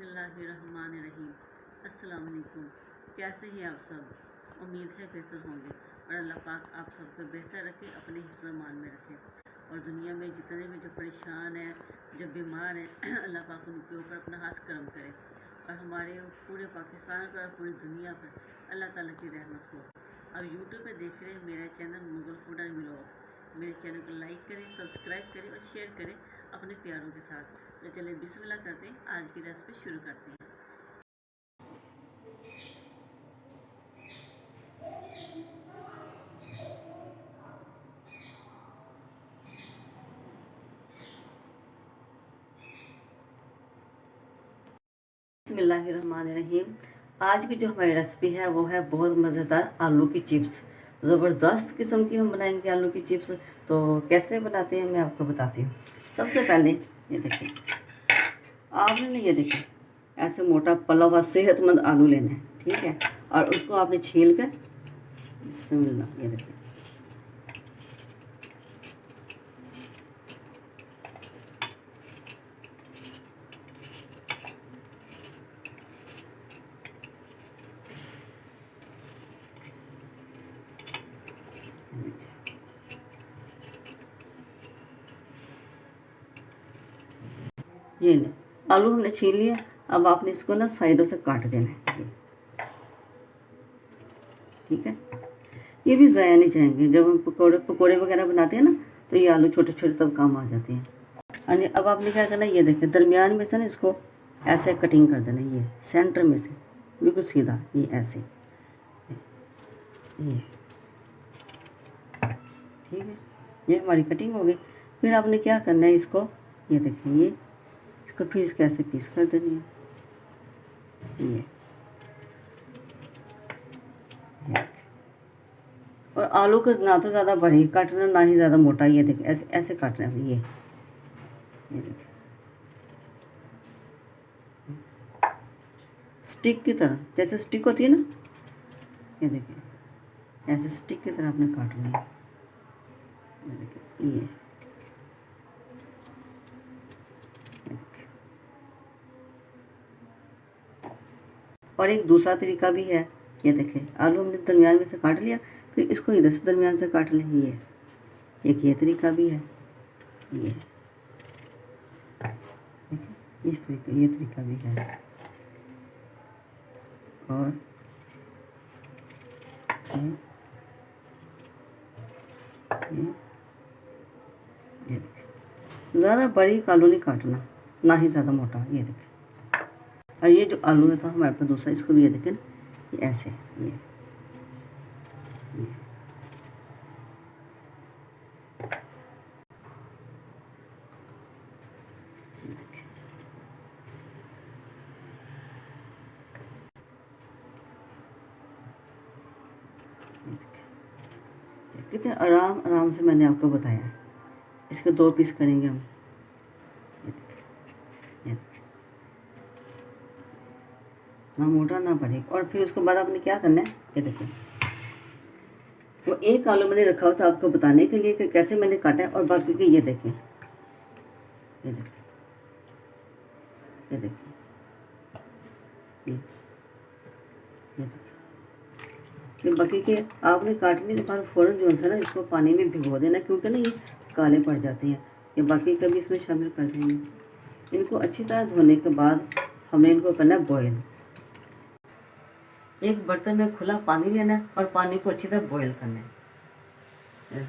बिस्मिल्लाहिर्रहमानिर्रहीम। अस्सलाम वालेकुम। कैसे हैं आप सब? उम्मीद है बेहतर होंगे और अल्लाह पाक आप सबको बेहतर रखे, अपने हिफ्ज़-ए-मान में रखे और दुनिया में जितने भी जो परेशान हैं, जो बीमार हैं अल्लाह पाक उनके ऊपर अपना खास करम करे और हमारे पूरे पाकिस्तान पर और पूरी दुनिया पर अल्लाह ताला की रहमत हो। अब यूट्यूब पे देख रहे हैं मेरा channel Mughal food and vlog. मेरे चैनल को लाइक करें, सब्सक्राइब करें और शेयर करें अपने प्यारों के साथ। तो चलिए बिस्मिल्लाह करते हैं, आज की रेसिपी शुरू करते हैं। बिस्मिल्लाहिर्रहमानिर्रहीम। आज की जो हमारी रेसिपी है वो है बहुत मज़ेदार आलू की चिप्स। ज़बरदस्त किस्म की हम बनाएंगे आलू की चिप्स। तो कैसे बनाते हैं मैं आपको बताती हूँ। सबसे पहले ये देखिए, आपने ना ये देखिए ऐसे मोटा पला हुआ सेहतमंद आलू लेना है, ठीक है। और उसको आपने छील कर बिस्मिल्लाह, ये देखिए ये ले आलू हमने छील लिया। अब आपने इसको ना साइडों से काट देना है, ये ठीक है। ये भी ज़ाया नहीं जाएंगे। जब हम पकोड़े पकोड़े वगैरह बनाते हैं ना तो ये आलू छोटे छोटे तब काम आ जाते हैं। हाँ जी, अब आपने क्या करना है, ये देखें दरमियान में से ना इसको ऐसे कटिंग कर देना, ये सेंटर में से बिल्कुल सीधा, ये ऐसे, ये ठीक है। ये हमारी कटिंग हो गई। फिर आपने क्या करना है, इसको ये देखें, ये इसको फिर इसके ऐसे पीस कर देनी है, ये और आलू को ना तो ज़्यादा बारीक काटना ना ही ज़्यादा मोटा। ये देखें ऐसे ऐसे काटना है, ये देखें स्टिक की तरह, जैसे स्टिक होती है ना, ये देखिए ऐसे स्टिक की तरह आपने काटनी है। ये देखिए ये देखिए। और एक दूसरा तरीका भी है, ये देखें आलू हमने दरमियान में से काट लिया, फिर इसको इधर से दरमियान से काट लें, ये एक ये तरीका भी है, ये देखिए इस तरीके, ये तरीका भी है। और ये देखिए ज़्यादा बारीक आलू नहीं काटना, ना ही ज़्यादा मोटा। ये देखिए, और ये जो आलू है था हमारे पास दूसरा, इसको भी ये देखें ये ऐसे, ये कितने आराम आराम से मैंने आपको बताया है। इसके 2 पीस करेंगे हम, ये देखिए, ये ना मोटा ना बारीक। और फिर उसके बाद आपने क्या करना है, ये देखिए वो एक आलू मैंने रखा हुआ था आपको बताने के लिए कि कैसे मैंने काटा है। और बाकी के ये देखिए, ये देखिए, ये देखिए, ये देखिए, ये बाकी के आपने काटने के बाद फ़ौरन जो है ना इसको पानी में भिगो देना, क्योंकि ना ये काले पड़ जाते हैं। ये बाकी का भी इसमें शामिल कर देंगे। इनको अच्छी तरह धोने के बाद हमें इनको करना है बॉयल। एक बर्तन में खुला पानी लेना है और पानी को अच्छी तरह बॉयल करना है।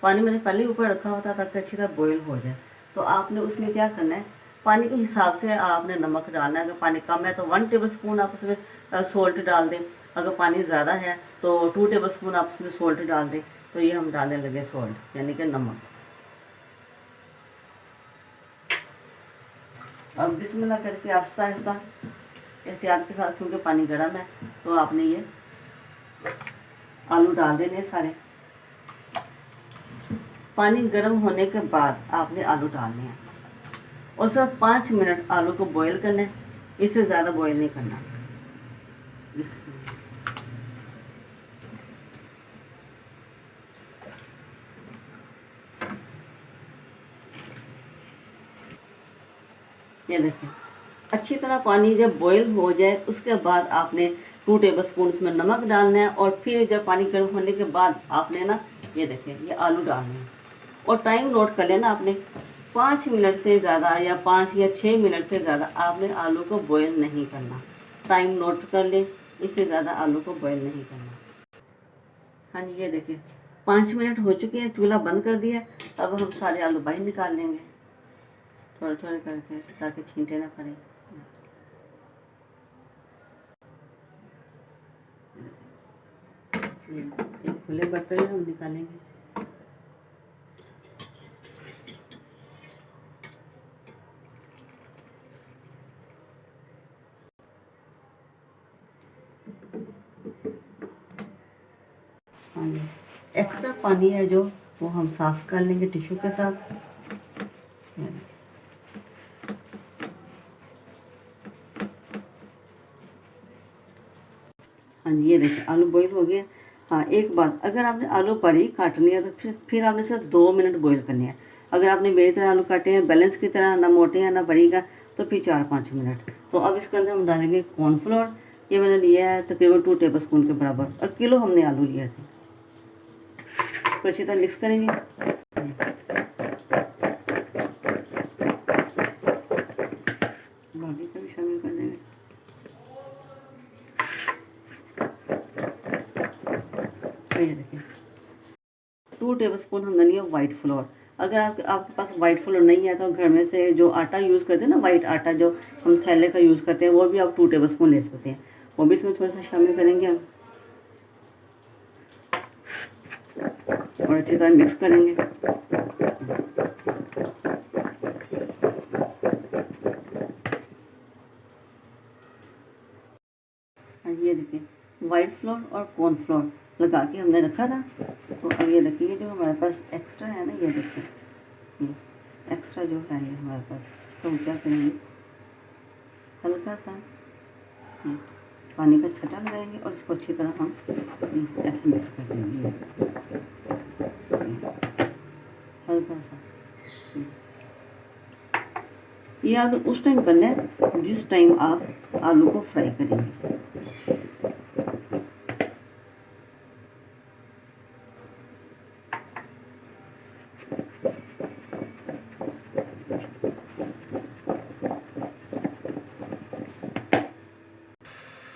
पानी मैंने पहले ऊपर रखा हुआ था ताकि अच्छी तरह बॉयल हो जाए। तो आपने उसमें क्या करना है, पानी के हिसाब से आपने नमक डालना है। अगर पानी कम है तो 1 टेबल स्पून आप उसमें सोल्ट डाल दें। अगर पानी ज़्यादा है तो 2 टेबल स्पून आप उसमें सोल्ट डाल दें। तो ये हम डालने लगे सोल्ट, यानी कि नमक। अब बिस्मिल्लाह करके आहिस्ता आहिस्ता एहतियात के साथ, क्योंकि पानी गर्म है, तो आपने ये आलू डाल देने सारे। पानी गर्म होने के बाद आपने आलू डालने हैं और सिर्फ 5 मिनट आलू को बॉईल करना है, इससे ज़्यादा बॉईल नहीं करना। ये देखें अच्छी तरह पानी जब बॉईल हो जाए उसके बाद आपने 2 टेबलस्पून उसमें नमक डालना है, और फिर जब पानी गर्म होने के बाद आपने ना ये देखें ये आलू डालने हैं। और टाइम नोट कर लेना आपने, 5 मिनट से ज़्यादा या 5 या 6 मिनट से ज़्यादा आपने आलू को बॉईल नहीं करना। टाइम नोट कर ले, इससे ज़्यादा आलू को बॉईल नहीं करना। हाँ जी, ये देखिए 5 मिनट हो चुके हैं, चूल्हा बंद कर दिया। अब हम सारे आलू बाहर निकाल लेंगे थोड़े थोड़े करके, ताकि छींटे ना पड़े। एक खुले बर्तन में हम निकालेंगे। हाँ जी, एक्स्ट्रा पानी है जो वो हम साफ कर लेंगे टिश्यू के साथ। हाँ जी, ये देखिए आलू बॉईल हो गया। हाँ, एक बात, अगर आपने आलू बड़ी काटनी है तो फिर आपने सिर्फ 2 मिनट बॉईल करनी है। अगर आपने मेरी तरह आलू काटे हैं बैलेंस की तरह, ना मोटे हैं ना बड़ी का, तो फिर 4-5 मिनट। तो अब इसके अंदर हम डालेंगे कॉर्नफ्लोर। ये मैंने लिया है तकरीबन 2 टेबलस्पून के बराबर, और किलो हमने आलू लिया था। इसको अच्छी तरह मिक्स करेंगे। बाकी का भी शामिल कर देंगे। ये देखिए 2 टेबलस्पून हमने लिया वाइट फ्लोर। अगर आपके पास वाइट फ्लोर नहीं है तो घर में से जो आटा यूज़ करते हैं ना, वाइट आटा जो हम थैले का यूज़ करते हैं, वो भी आप 2 टेबलस्पून ले सकते हैं। वो भी इसमें थोड़ा सा शामिल करेंगे हम, और अच्छी तरह मिक्स करेंगे। ये देखिए वाइट फ्लोर और कॉर्न फ्लोर लगा के हमने रखा था। तो अब ये देखिए जो हमारे पास एक्स्ट्रा है ना, ये देखिए ये एक्स्ट्रा जो है ये हमारे पास, इसको हम क्या करेंगे, हल्का सा ये पानी का छटा लगाएंगे और इसको अच्छी तरह हम ऐसे मिक्स कर देंगे। हल्का सा ये आप उस टाइम करना है जिस टाइम आप आलू को फ्राई करेंगे।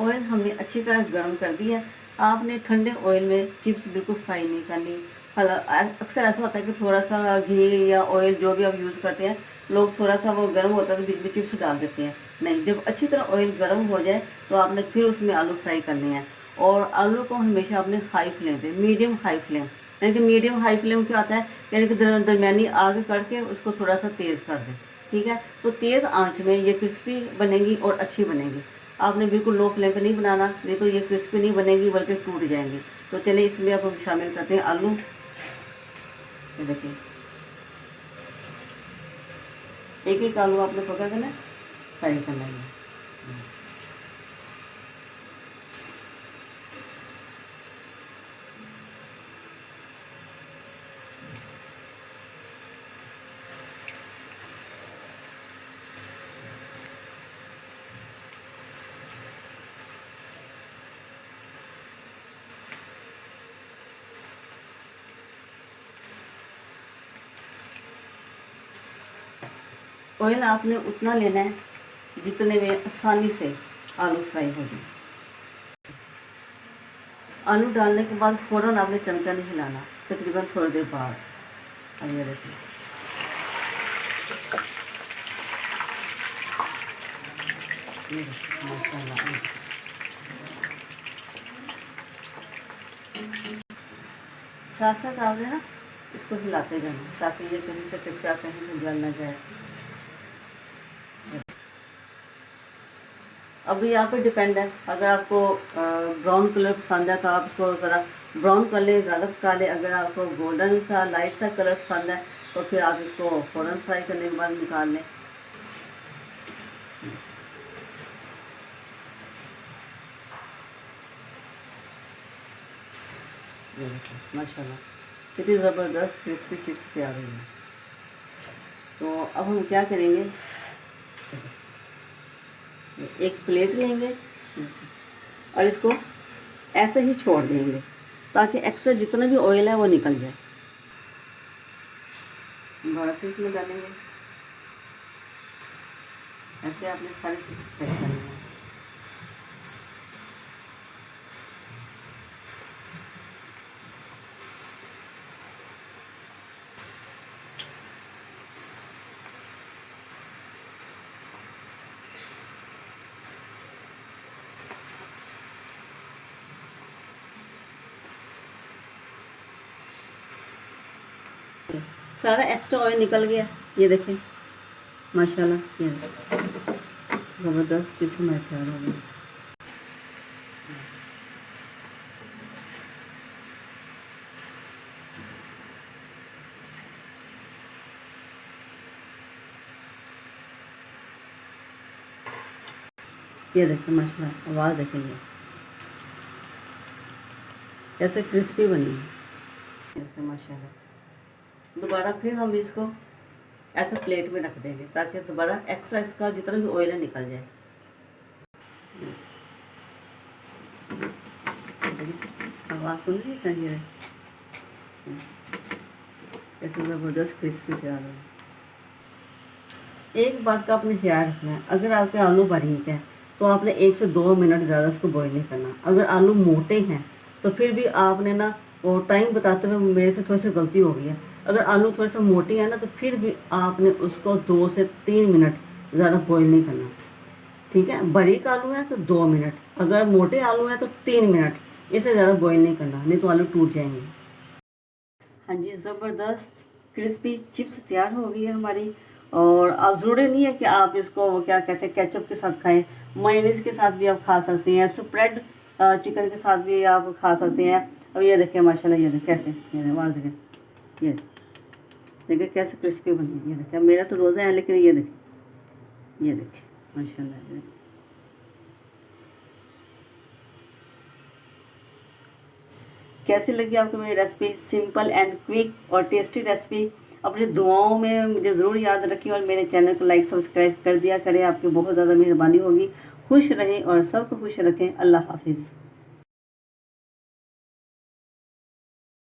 ऑयल हमने अच्छी तरह गर्म कर दिया। आपने ठंडे ऑयल में चिप्स बिल्कुल फ्राई नहीं करनी। अक्सर ऐसा होता है कि थोड़ा सा घी या ऑयल जो भी आप यूज़ करते हैं, लोग थोड़ा सा वो गर्म होता है तो बीच में चिप्स डाल देते हैं। नहीं, जब अच्छी तरह ऑयल गर्म हो जाए तो आपने फिर उसमें आलू फ्राई करने हैं। और आलू को हमेशा आपने हाई फ्लेम पे, मीडियम हाई फ्लेम, यानी कि मीडियम हाई फ्लेम क्या होता है, यानी कि दरमियानी आग करके उसको थोड़ा सा तेज़ कर दें। ठीक है, तो तेज़ आंच में ये क्रिस्पी बनेगी और अच्छी बनेगी। आपने बिल्कुल लो फ्लेम पे नहीं बनाना, नहीं तो ये क्रिस्पी नहीं बनेगी बल्कि टूट जाएंगी। तो चलिए इसमें अब हम शामिल करते हैं आलू। ये देखिए एक एक आलू आपने पका करना, फ्राई करना है। ऑयल आपने उतना लेना है जितने में आसानी से आलू फ्राई हो जाए। आलू डालने के बाद फ़ौरन आपने चमचा नहीं हिलाना, तकरीबन थोड़ी देर बाद। आइए देखिए माशाल्लाह, साथ साथ आपने ना इसको हिलाते जाना ताकि ये कहीं से कच्चा कहीं से जल ना जाए। अब ये आप पे डिपेंड है, अगर आपको ब्राउन कलर पसंद है तो आप इसको ज़रा ब्राउन कर लें, ज़्यादा पका लें। अगर आपको गोल्डन सा लाइट सा कलर पसंद है तो फिर आप इसको फ़ौरन फ्राई करने के बाद निकाल लें। माशाल्लाह कितनी ज़बरदस्त क्रिस्पी चिप्स तैयार हुई है। तो अब हम क्या करेंगे, एक प्लेट लेंगे और इसको ऐसे ही छोड़ देंगे ताकि एक्स्ट्रा जितना भी ऑयल है वो निकल जाए। दोबारा फिर इसमें डालेंगे। ऐसे आपने सारी चीज़ फ्राई करनी है। सारा एक्स्ट्रा ऑयल निकल गया, ये देखें माशाल्लाह। ये ज़बरदस्त चिप्स हमारे तैयार हो गए। ये देखें माशाल्लाह, आवाज़ देखेंगे कैसे क्रिस्पी बनी है। ये देखें माशाल्लाह। दोबारा फिर हम इसको ऐसे प्लेट में रख देंगे ताकि दोबारा एक्स्ट्रा इसका जितना भी ऑयल है निकल जाए। आवाज़ सुन रही चाहिए कैसे ज़बरदस्त क्रिस्पी तैयार हो। एक बात का आपने ख्याल रखना है, अगर आपके आलू बारीक हैं तो आपने 1 से 2 मिनट ज़्यादा उसको बॉईल नहीं करना। अगर आलू मोटे हैं तो फिर भी आपने ना वो टाइम बताते हुए मेरे से थोड़ी सी गलती हो गई है। अगर आलू थोड़े से मोटे हैं ना तो फिर भी आपने उसको 2 से 3 मिनट ज़्यादा बॉईल नहीं करना, ठीक है। बारीक आलू है तो 2 मिनट, अगर मोटे आलू हैं तो 3 मिनट, इससे ज़्यादा बॉईल नहीं करना, नहीं तो आलू टूट जाएंगे। हाँ जी, ज़बरदस्त क्रिस्पी चिप्स तैयार हो गई है हमारी। और अब ज़रूरी नहीं है कि आप इसको क्या कहते हैं केचप के साथ खाएं, मायोनीज़ के साथ भी आप खा सकते हैं, स्प्रेड चिकन के साथ भी आप खा सकते हैं। अब ये देखें माशाल्लाह, ये देखें कैसे, ये आवाज़ देखें, ये देखें कैसे क्रिस्पी बनी है। ये देखें, मेरा तो रोज़ा है लेकिन ये देखें, ये देखें माशाल्लाह। कैसी लगी आपको मेरी रेसिपी? सिंपल एंड क्विक और टेस्टी रेसिपी। अपनी दुआओं में मुझे ज़रूर याद रखिए और मेरे चैनल को लाइक सब्सक्राइब कर दिया करें, आपकी बहुत ज़्यादा मेहरबानी होगी। खुश रहें और सबको खुश रखें। अल्लाह हाफिज़।